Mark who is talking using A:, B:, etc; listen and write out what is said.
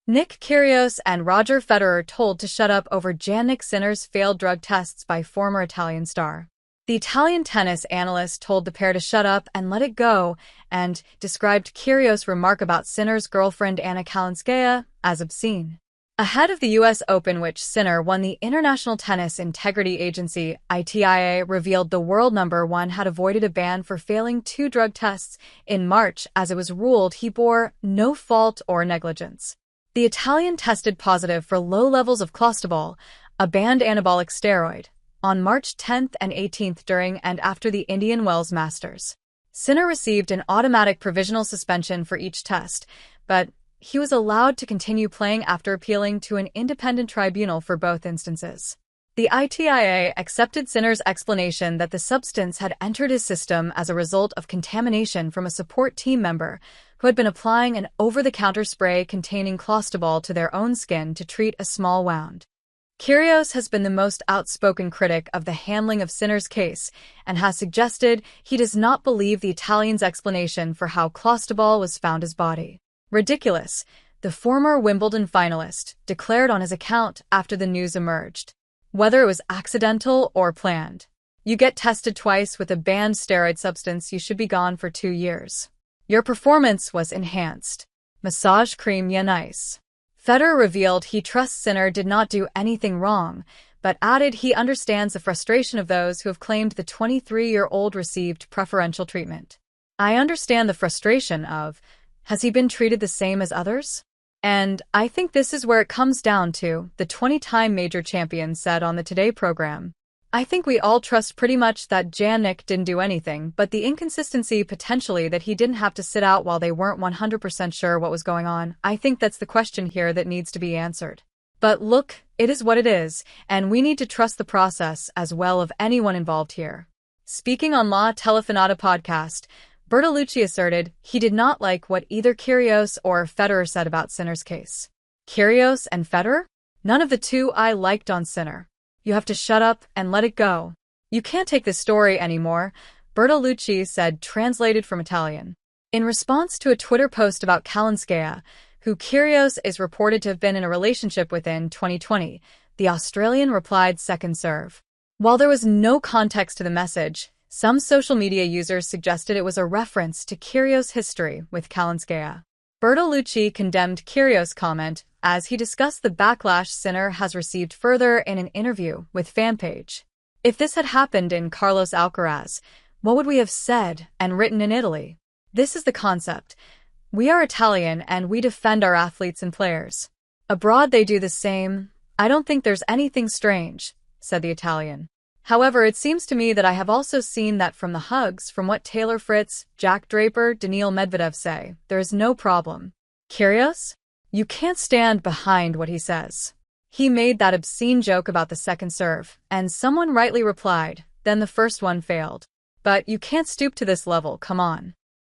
A: Kyrgios and Roger Federer told to shut up over Jannik Sinner's failed drug tests by former Italian star. The Italian tennis analyst told the pair to shut up and let it go, and described Kyrgios' remark about Sinner's girlfriend Anna Kalinskaya as obscene. Ahead of the U.S. Open, which Sinner won, the International Tennis Integrity Agency ITIA revealed the world number one had avoided a ban for failing 2 drug tests in March, as it was ruled he bore no fault or negligence. The Italian tested positive for low levels of clostebol, a banned anabolic steroid, on March 10th and 18th during and after the Indian Wells Masters. Sinner received an automatic provisional suspension for each test, but he was allowed to continue playing after appealing to an independent tribunal for both instances. The ITIA accepted Sinner's explanation that the substance had entered his system as a result of contamination from a support team member who had been applying an over-the-counter spray containing clostebol to their own skin to treat a small wound. Kyrgios has been the most outspoken critic of the handling of Sinner's case and has suggested he does not believe the Italian's explanation for how clostebol was found his body. Ridiculous, the former Wimbledon finalist declared on his account after the news emerged. Whether it was accidental or planned, you get tested twice with a banned steroid substance, you should be gone for 2 years. Your performance was enhanced. Massage cream ya nice. Federer revealed he trusts Sinner did not do anything wrong, but added he understands the frustration of those who have claimed the 23-year-old received preferential treatment. I understand the frustration of, has he been treated the same as others? And I think this is where it comes down to, the 20-time major champion said on the Today program. I think we all trust pretty much that Jannik didn't do anything, but the inconsistency potentially that he didn't have to sit out while they weren't 100% sure what was going on, I think that's the question here that needs to be answered. But look, it is what it is, and we need to trust the process as well of anyone involved here. Speaking on La Telefonata podcast, Bertolucci asserted he did not like what either Kyrgios or Federer said about Sinner's case. Kyrgios and Federer? None of the two I liked on Sinner. You have to shut up and let it go. You can't take this story anymore, Bertolucci said, translated from Italian. In response to a Twitter post about Kalinskaya, who Kyrgios is reported to have been in a relationship with in 2020, the Australian replied second serve. While there was no context to the message, some social media users suggested it was a reference to Kyrgios' history with Kalinskaya. Bertolucci condemned Kyrgios' comment as he discussed the backlash Sinner has received further in an interview with Fanpage. If this had happened in Carlos Alcaraz, what would we have said and written in Italy? This is the concept. We are Italian and we defend our athletes and players. Abroad they do the same. I don't think there's anything strange, said the Italian. However, it seems to me that I have also seen that from the hugs, from what Taylor Fritz, Jack Draper, Daniil Medvedev say, there is no problem. Kyrgios? You can't stand behind what he says. He made that obscene joke about the second serve, and someone rightly replied, then the first one failed. But you can't stoop to this level, come on.